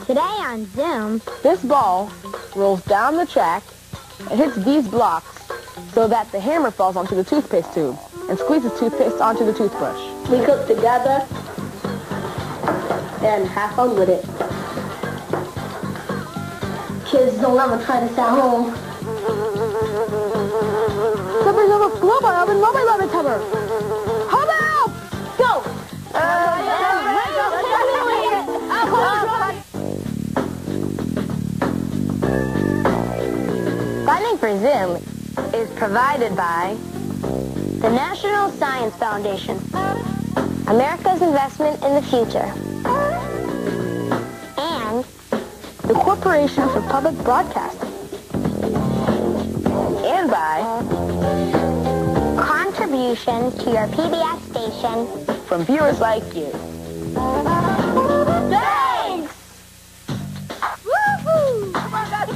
Today on Zoom, this ball rolls down the track and hits these blocks so that the hammer falls onto the toothpaste tube and squeezes toothpaste onto the toothbrush. We cook together and have fun with it. Kids don't ever try this at home. Subway's overflow by oven, love, I love it, Tubber. How about? Go! funding for Zoom is provided by the National Science Foundation, America's Investment in the Future, and the Corporation for Public Broadcasting. And by contributions to your PBS station from viewers like you. Thanks! Woohoo! Come on, guys.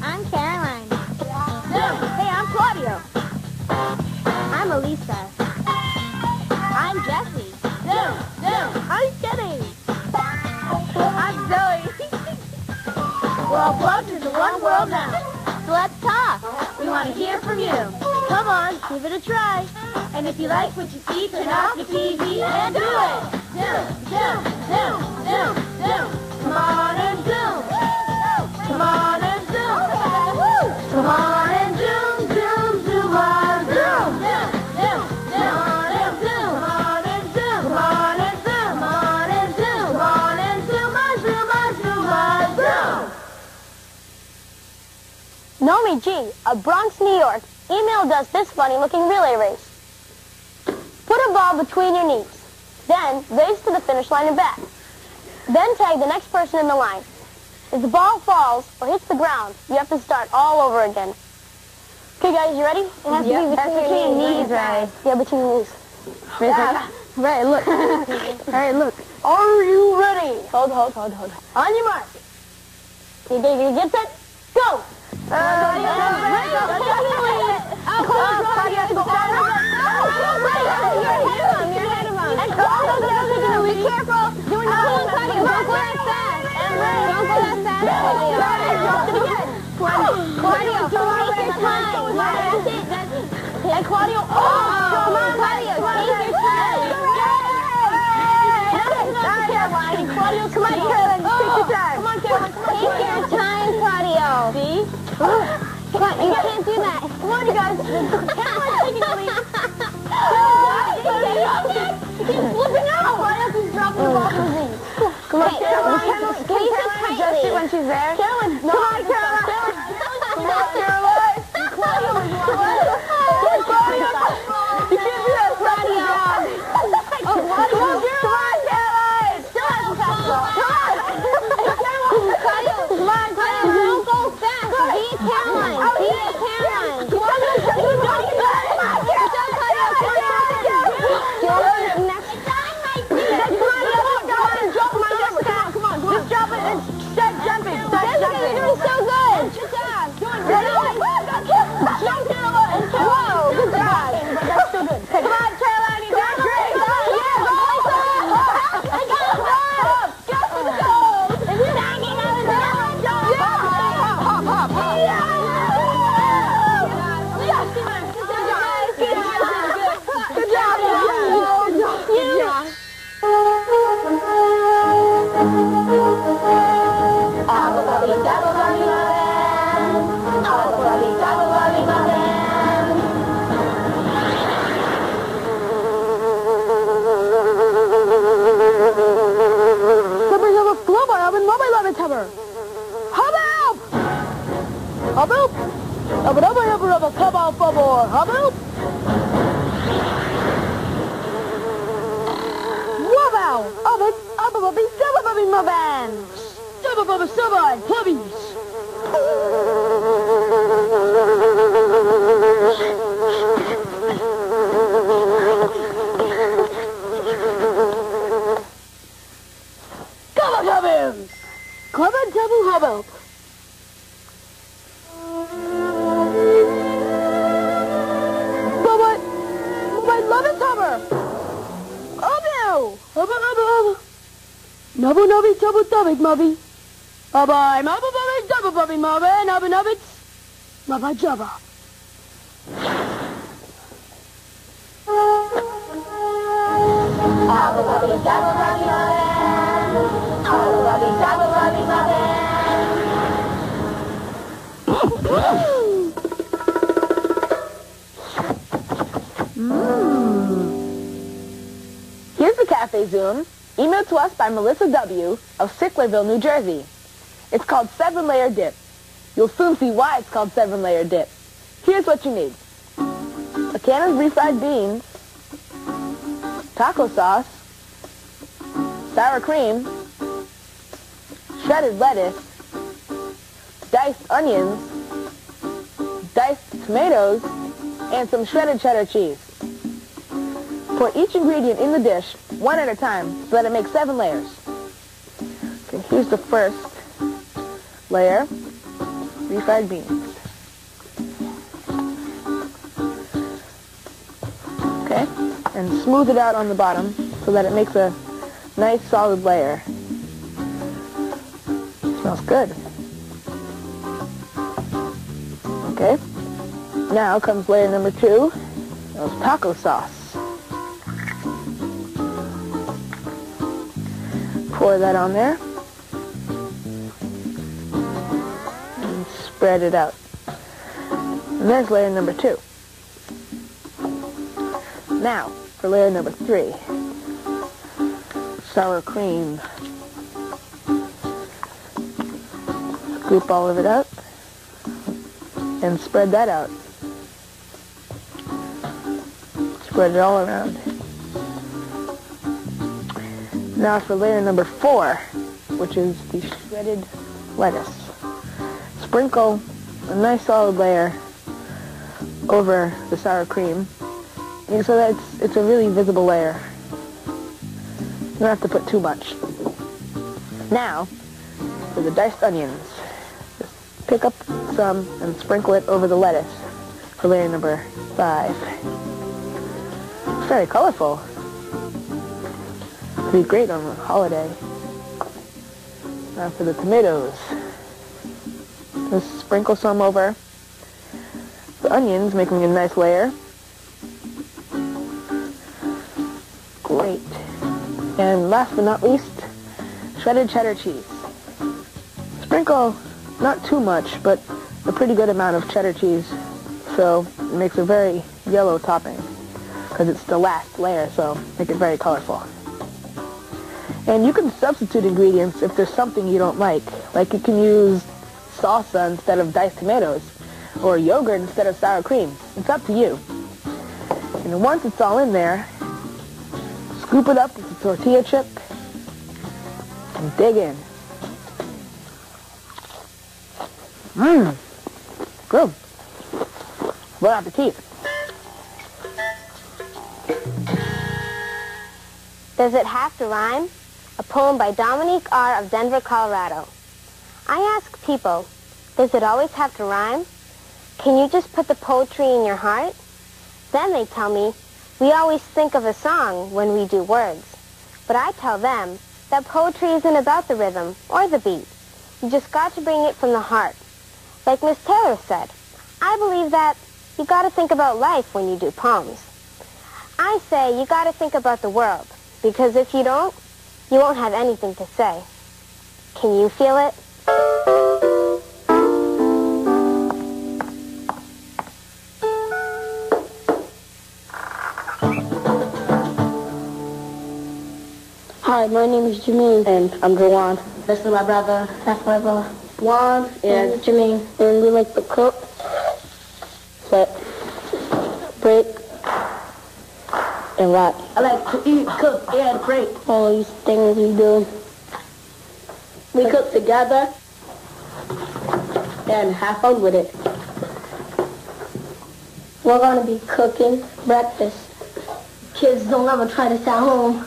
I'm Caroline. Hey, I'm Claudio. I'm Elisa. I'm Jessie. I'm Jenny. I'm Zoe. We're all plugged into one world now. So let's talk. We want to hear from you. Come on, give it a try. And if you like what you see, turn off your TV and do it. Zoom. Come on and zoom. Come on and zoom. Come on and zoom on, zoom. Come on and zoom. Come on and zoom. Nomi G of Bronx, New York, emailed us this funny-looking relay race. Put a ball between your knees. Then race to the finish line and back. Then tag the next person in the line. If the ball falls or hits the ground, you have to start all over again. Okay, guys, you ready? It has to be between your knees, right? Yeah, between your knees. Right, look. Alright, look. Are you ready? Hold. On your mark. You get set? Go! Be careful. Don't go that fast. Don't go that fast. Claudio, take your time. Hey, Claudio. Come on, Claudio. Take your time. Caroline. Claudio, come on, Caroline. Take your time. Come on, Caroline. Take your time, Claudio. See? Come on, you can't do that. Come on, you guys. Caroline's taking the lead. He's flipping out. Claudio's just dropping the ball from Z. Come on, Caroline. Squeeze it tightly. Just it when she's there. Caroline, no. Come on, Caroline. Come on, Caroline. Claudio is one. Claudio. You can't do that. Claudio. Oh, Claudio. Come on, Caroline. Still hasn't passed the ball. Come on. Claudio. Come on, Claudio. Don't go fast. Be Caroline. Be Caroline. Claudio. double hubble. Bye-bye, love it, Tubber. Oh, no. Hubba. Nubby, double, mubby. Bye-bye, mubby, double, mubby, nubbits. Mubba, jubba. Here's the Cafe Zoom, emailed to us by Melissa W. of Sicklerville, New Jersey. It's called 7-Layer Dip. You'll soon see why it's called 7-Layer Dip. Here's what you need. A can of refried beans, taco sauce, sour cream, shredded lettuce, diced onions, diced tomatoes, and some shredded cheddar cheese. Pour each ingredient in the dish, one at a time, so that it makes 7 layers. Okay, here's the first layer, refried beans. Okay, and smooth it out on the bottom so that it makes a nice solid layer. Smells good. Okay, now comes layer number 2, that was taco sauce. Pour that on there and spread it out. And there's layer number 2. Now for layer number 3, sour cream. Scoop all of it out and spread that out. Spread it all around. Now for layer number 4, which is the shredded lettuce. Sprinkle a nice solid layer over the sour cream so that it's a really visible layer. You don't have to put too much. Now for the diced onions. Just pick up some and sprinkle it over the lettuce for layer number 5. It's very colorful. Be great on a holiday. Now for the tomatoes. Just sprinkle some over the onions, making a nice layer. Great. And last but not least, shredded cheddar cheese. Sprinkle not too much, but a pretty good amount of cheddar cheese, so it makes a very yellow topping, because it's the last layer, so make it very colorful. And you can substitute ingredients if there's something you don't like. Like you can use salsa instead of diced tomatoes, or yogurt instead of sour cream. It's up to you. And once it's all in there, scoop it up with a tortilla chip and dig in. Mmm. Good. Bon appetit. Does It Have to Rhyme? A poem by Dominique R. of Denver, Colorado. I ask people, does it always have to rhyme? Can you just put the poetry in your heart? Then they tell me, we always think of a song when we do words. But I tell them that poetry isn't about the rhythm or the beat. You just got to bring it from the heart. Like Miss Taylor said, I believe that you got to think about life when you do poems. I say you got to think about the world, because if you don't, you won't have anything to say. Can you feel it? Hi, my name is Jameen. And I'm Jawan. This is my brother. That's my brother. Juan and Jameen. And we like to cook, set, break, and rock. I like to eat, cook, and break. All these things we do. We cook together and have fun with it. We're going to be cooking breakfast. Kids don't ever try this at home.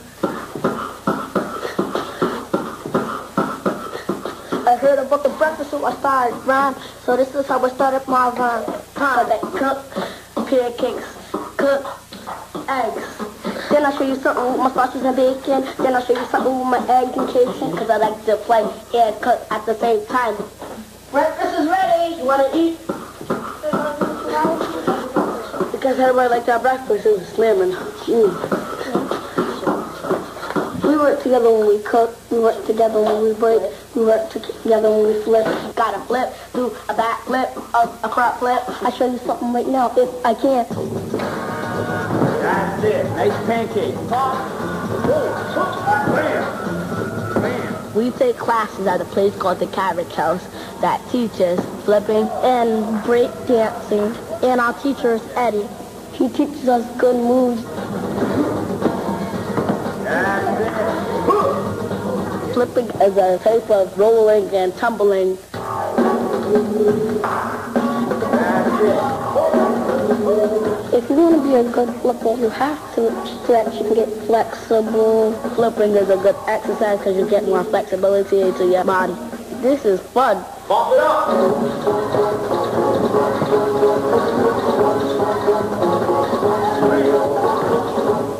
I heard about the breakfast, so I started rhyme. So this is how I started my rhyme. Time that cook pancakes, cook eggs. Then I'll show you something with my sausage and bacon. Then I'll show you something with my eggs and chicken, because I like to play and cook at the same time. Breakfast is ready. You want to eat? Because everybody liked our breakfast. It was slamming. We work together when we cook. We work together when we break. We work together when we flip. Gotta flip, do a back flip, a front flip. I'll show you something right now if I can. That's it. Nice pancake. Bam. We take classes at a place called the Carriage House that teaches flipping and break dancing. And our teacher is Eddie. He teaches us good moves. That's it. Flipping is a type of rolling and tumbling. That's it. If you want to be a good flipper, you have to stretch and get flexible. Flipping is a good exercise because you get more flexibility into your body. This is fun. Bump it up.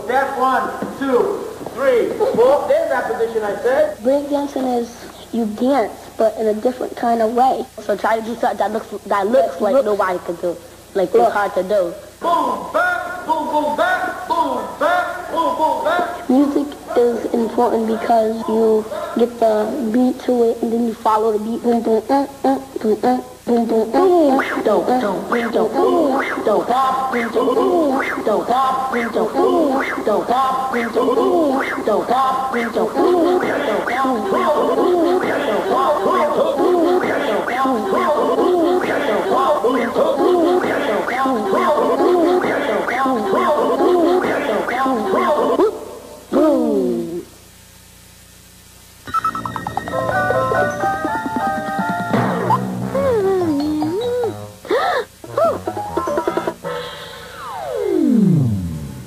Step 1, 2, 3, 4. There's that position I said. Breakdancing is you dance, but in a different kind of way. So try to do something that looks like nobody can do. Like it's hard to do. Boom, back, boom, boom, back, boom, back, boom, boom, back. Music is important because you get the beat to it and then you follow the beat. Boom, boom, boom, boom, boom, boom, boom, boom. Don't, don't, don't, don't, don't, pop, don't, don't, pop, don't, don't, pop, don't, pop,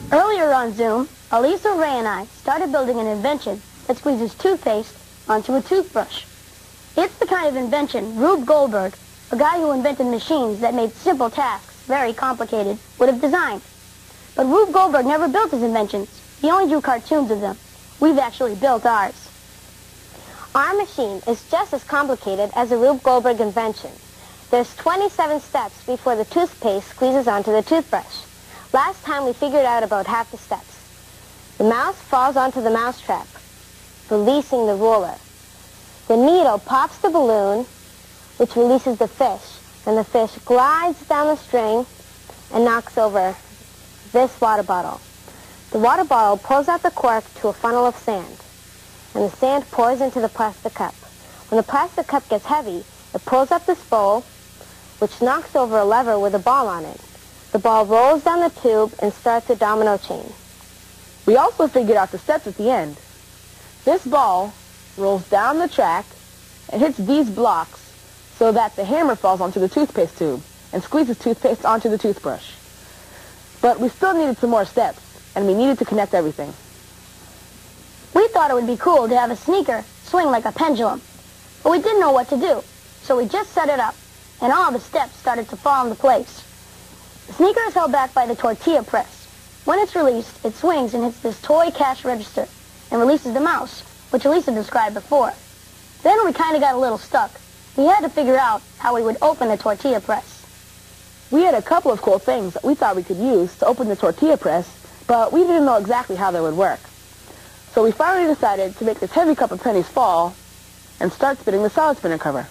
Earlier on Zoom, Elisa, Ray, and I started building an invention that squeezes toothpaste onto a toothbrush. It's the kind of invention Rube Goldberg, a guy who invented machines that made simple tasks very complicated, would have designed. But Rube Goldberg never built his inventions. He only drew cartoons of them. We've actually built ours. Our machine is just as complicated as a Rube Goldberg invention. There's 27 steps before the toothpaste squeezes onto the toothbrush. Last time we figured out about half the steps. The mouse falls onto the mousetrap, releasing the ruler. The needle pops the balloon, which releases the fish, and the fish glides down the string and knocks over this water bottle. The water bottle pulls out the cork to a funnel of sand, and the sand pours into the plastic cup. When the plastic cup gets heavy, it pulls up this bowl, which knocks over a lever with a ball on it. The ball rolls down the tube and starts a domino chain. We also figured out the steps at the end. This ball rolls down the track and hits these blocks so that the hammer falls onto the toothpaste tube and squeezes toothpaste onto the toothbrush. But we still needed some more steps, and we needed to connect everything. We thought it would be cool to have a sneaker swing like a pendulum, but we didn't know what to do, so we just set it up, and all the steps started to fall into place. The sneaker is held back by the tortilla press. When it's released, it swings and hits this toy cash register and releases the mouse, which Elisa described before. Then we kind of got a little stuck. We had to figure out how we would open the tortilla press. We had a couple of cool things that we thought we could use to open the tortilla press, but we didn't know exactly how they would work. So we finally decided to make this heavy cup of pennies fall and start spinning the solid spinner cover.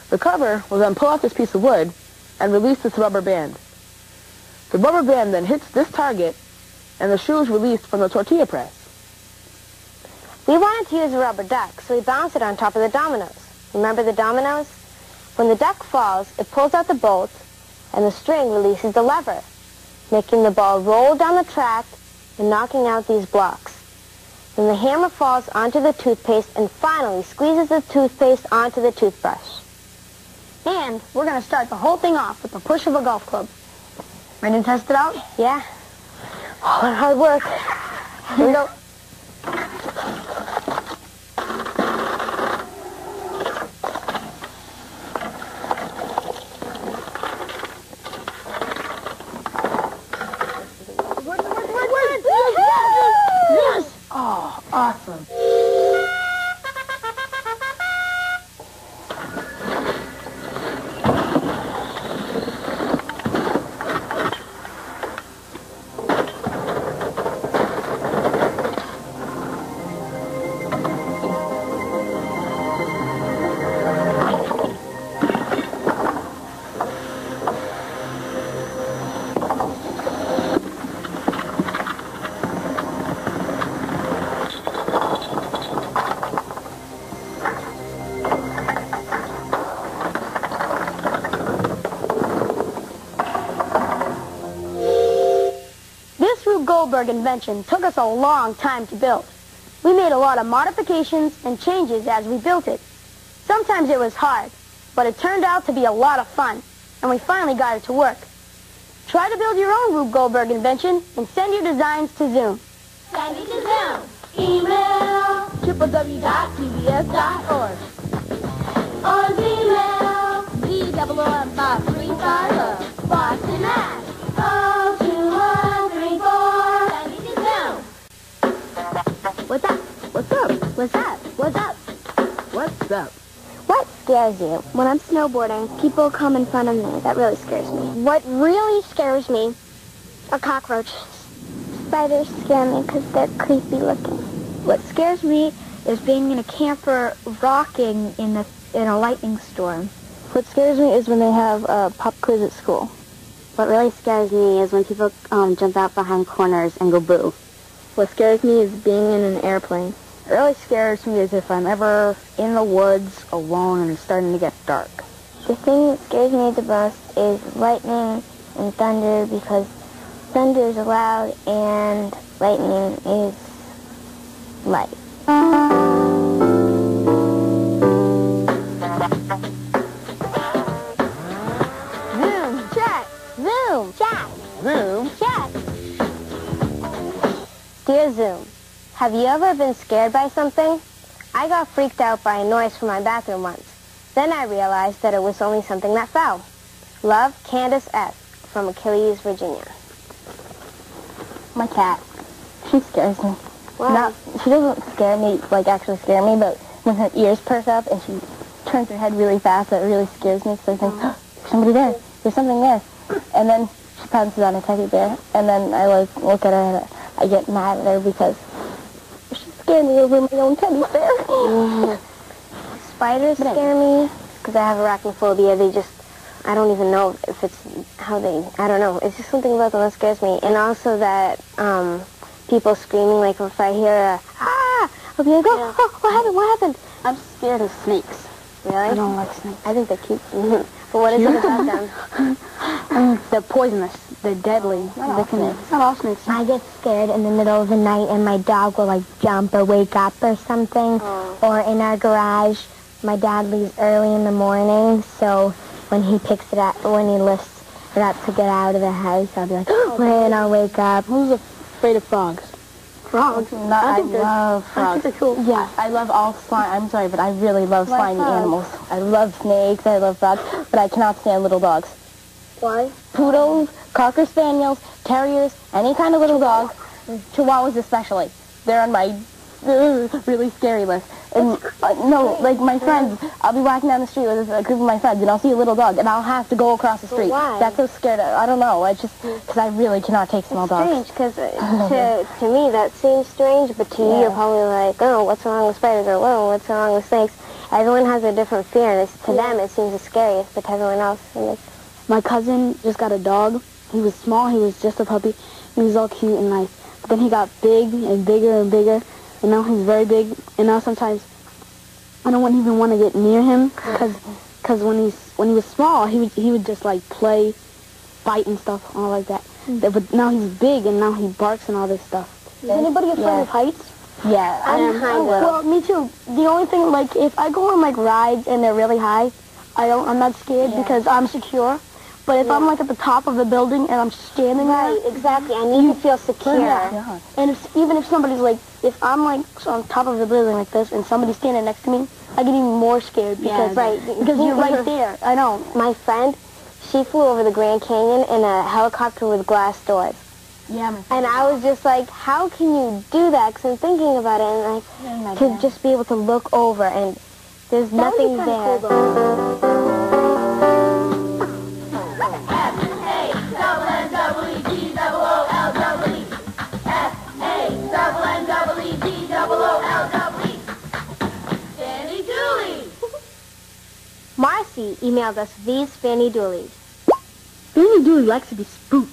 The cover will then pull out this piece of wood and release this rubber band. The rubber band then hits this target, and the shoe is released from the tortilla press. We wanted to use a rubber duck, so we bounced it on top of the dominoes. Remember the dominoes? When the duck falls, it pulls out the bolt, and the string releases the lever, making the ball roll down the track and knocking out these blocks. Then the hammer falls onto the toothpaste and finally squeezes the toothpaste onto the toothbrush. And we're going to start the whole thing off with the push of a golf club. Ready to test it out? Yeah. All that hard work. Here we go. Goldberg invention took us a long time to build. We made a lot of modifications and changes as we built it. Sometimes it was hard, but it turned out to be a lot of fun, and we finally got it to work. Try to build your own Rube Goldberg invention and send your designs to Zoom. Send it to Zoom. Email www.cbs.org. or Gmail. ZOOM535 Boston, Mass. 02134. Send it to Zoom. What's up? What's up? What's up? What's up? What's up? What scares you? When I'm snowboarding, people come in front of me. That really scares me. What really scares me are cockroaches. Spiders scare me because they're creepy looking. What scares me is being in a camper rocking in a lightning storm. What scares me is when they have a pop quiz at school. What really scares me is when people jump out behind corners and go boo. What scares me is being in an airplane. What really scares me is if I'm ever in the woods alone and it's starting to get dark. The thing that scares me the most is lightning and thunder because thunder is loud and lightning is light. Zoom, chat. Zoom, chat, Zoom. chat. Dear Zoom, have you ever been scared by something? I got freaked out by a noise from my bathroom once. Then I realized that it was only something that fell. Love, Candace S. from Achilles, Virginia. My cat. She scares me. Why? She doesn't scare me, like actually scare me, but when her ears perk up and she turns her head really fast, that really scares me. So I think, oh, there's somebody there. There's something there. And then she pounces on a teddy bear. And then I look at her and I get mad at her because she scared me over my own teddy bear. Spiders scare me because I have arachnophobia. I don't even know if it's how they, I don't know. It's just something about them that scares me. And also that people screaming, like if I hear a, ah, I'll be like, oh, what happened, what happened? I'm scared of snakes. Really? I don't like snakes. I think they're cute. But what is it about them? They're poisonous. They're deadly. Not all snakes. I get scared in the middle of the night and my dog will like jump or wake up or something. Or in our garage, my dad leaves early in the morning, so when he picks it up, when he lifts it up to get out of the house, I'll be like, when I'll wake up. Who's afraid of frogs? Frogs? I love frogs. I think they're cool. Yeah, I love all slime. I'm sorry, but I really love slimy animals. I love snakes. I love frogs, but I cannot stand little dogs. Why? Poodles, Cocker Spaniels, Terriers, any kind of little dog. Chihuahuas especially. They're on my really scary list. And no, like my friends, I'll be walking down the street with a group of my friends, and I'll see a little dog, and I'll have to go across the street. Why? That's so scared. I don't know. I just because I really cannot take small dogs. Strange, because to me that seems strange, but to you you're probably like, oh, what's wrong with spiders, or whoa, what's wrong with snakes? Everyone has a different fear, and to them it seems the scariest, but to everyone else, My cousin just got a dog. He was small. He was just a puppy. He was all cute and nice. But then he got big and bigger and bigger, and now he's very big. And now sometimes I don't even want to get near him because when he was small, he would just like play, fight and stuff, all like that. But now he's big and now he barks and all this stuff. Is anybody afraid of heights? Yeah, I'm kind of. Well, me too. The only thing, like, if I go on like rides and they're really high, I'm not scared because I'm secure. But if I'm like at the top of the building and I'm standing there, Exactly. I need to feel secure. Yeah. and even if somebody's like, if I'm like on top of the building like this and somebody's standing next to me, I get even more scared because because you're right there. I know. My friend, she flew over the Grand Canyon in a helicopter with glass doors. Yeah, and I was just like, how can you do that? Because I'm thinking about it, and like, to just be able to look over, and there's nothing there. Marcy emailed us these Fanny Doolies. Fanny Dooley likes to be spooked,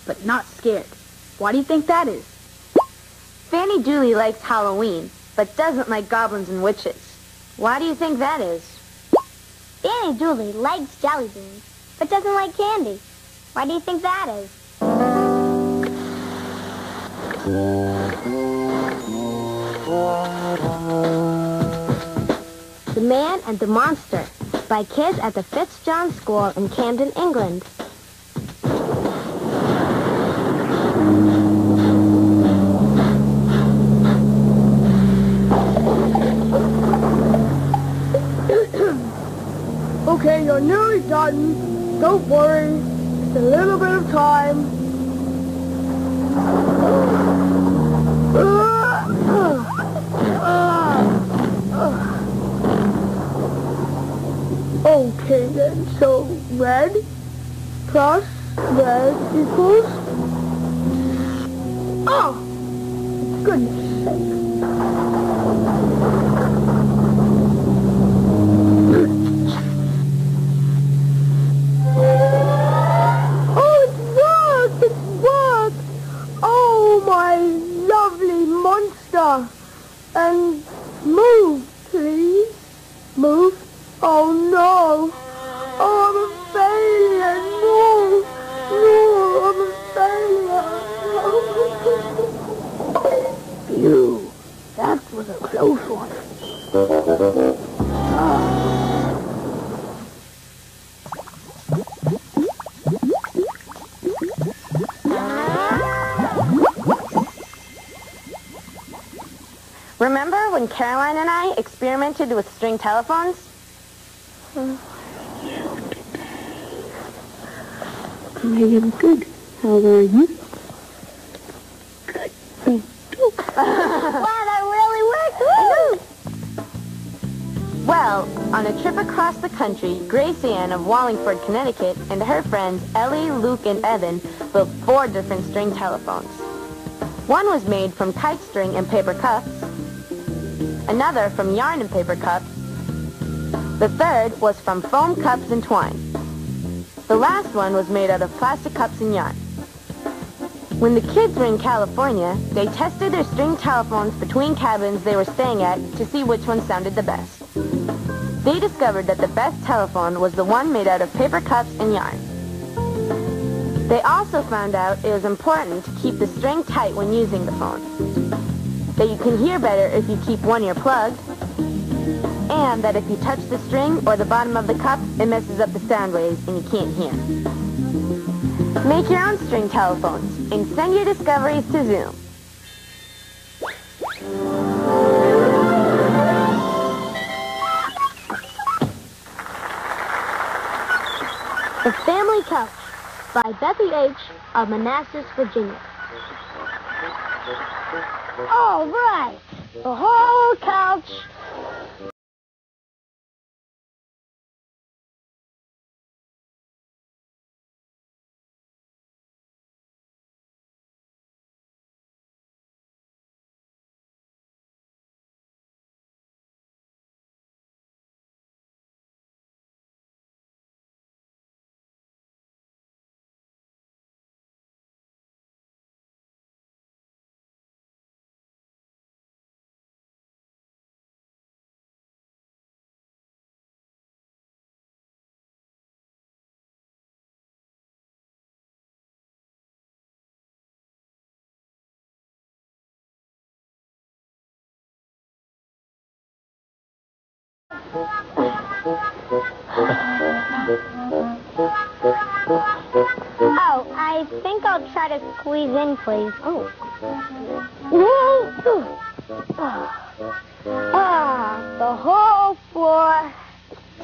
but not scared. Why do you think that is? Fanny Dooley likes Halloween, but doesn't like goblins and witches. Why do you think that is? Fanny Dooley likes jelly beans, but doesn't like candy. Why do you think that is? The Man and the Monster by kids at the Fitzjohn School in Camden, England. Okay, you're nearly done. Don't worry. Just a little bit of time. Okay then, so red plus red equals... Oh! Goodness sake. And move, please. Move. Oh, no. Oh, I'm a failure. No, I'm a failure. Phew. That was a close one. Remember when Caroline and I experimented with string telephones? I am good. How are you? Good. Me too. Wow, that really worked! Woo! Well, on a trip across the country, Grace Ann of Wallingford, Connecticut, and her friends Ellie, Luke, and Evan built 4 different string telephones. One was made from kite string and paper cups, another from yarn and paper cups. The third was from foam cups and twine. The last one was made out of plastic cups and yarn. When the kids were in California, they tested their string telephones between cabins they were staying at to see which one sounded the best. They discovered that the best telephone was the one made out of paper cups and yarn. They also found out it was important to keep the string tight when using the phone, that you can hear better if you keep one ear plugged, and that if you touch the string or the bottom of the cup, it messes up the sound waves and you can't hear. Make your own string telephones and send your discoveries to Zoom. The Family Couch by Becky H. of Manassas, Virginia. All right, the whole couch. Oh, I think I'll try to squeeze in, please. Oh. The whole floor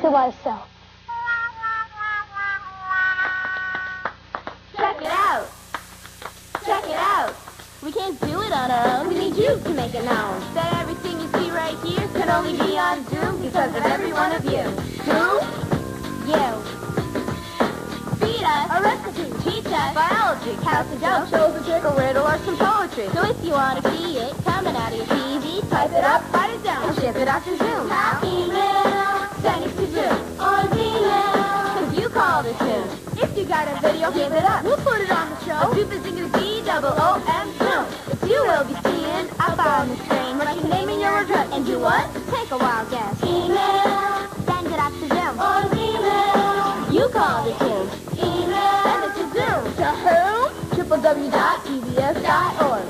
to myself. Check it out! Check it out! We can't do it on our own. We need you to make it known. That everything you see right here can only be on Zoom because of every one of you. Who? You. Feed us a recipe. Teach us biology. Count the joke. Shows a trick, a riddle, or some poetry. So if you want to see it coming out of your TV, type it up, write it down, and ship it out to Zoom. Email, send it to Zoom. On email, because you called it Zoom. If you got a video, give it up. We'll put it on the show. A super singer Z-O-O-M Zoom. You will be seeing up on the screen what your name and your address. And do what? Take a wild guess. Email, Send it up to Zoom. on email. You called it Zoom. Email, send it to Zoom. To whom? www.pbs.org.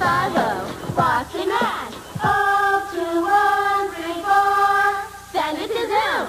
750, Boston, Mass. 02134. Send it to Zoom.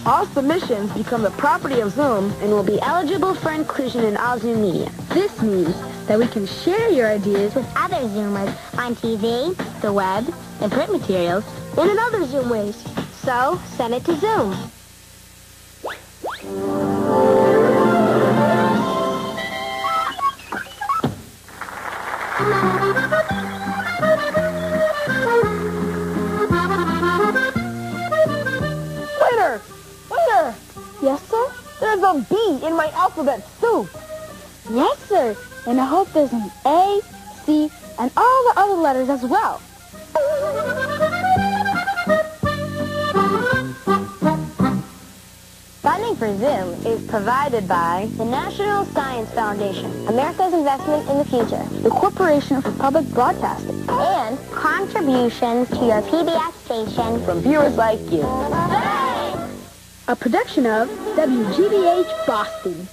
All submissions become the property of Zoom And will be eligible for inclusion in all Zoom media. This means that we can share your ideas with Other Zoomers on TV, the web, and print materials, and in other Zoom ways. So, send it to Zoom. Waiter! Waiter! Yes, sir? There's a B in my alphabet soup. Yes, sir. And I hope there's an A, C, and all the other letters as well. Funding for Zoom is provided by the National Science Foundation, America's Investment in the Future, The Corporation for Public Broadcasting. and contributions to your PBS station. From viewers like you. A production of WGBH Boston.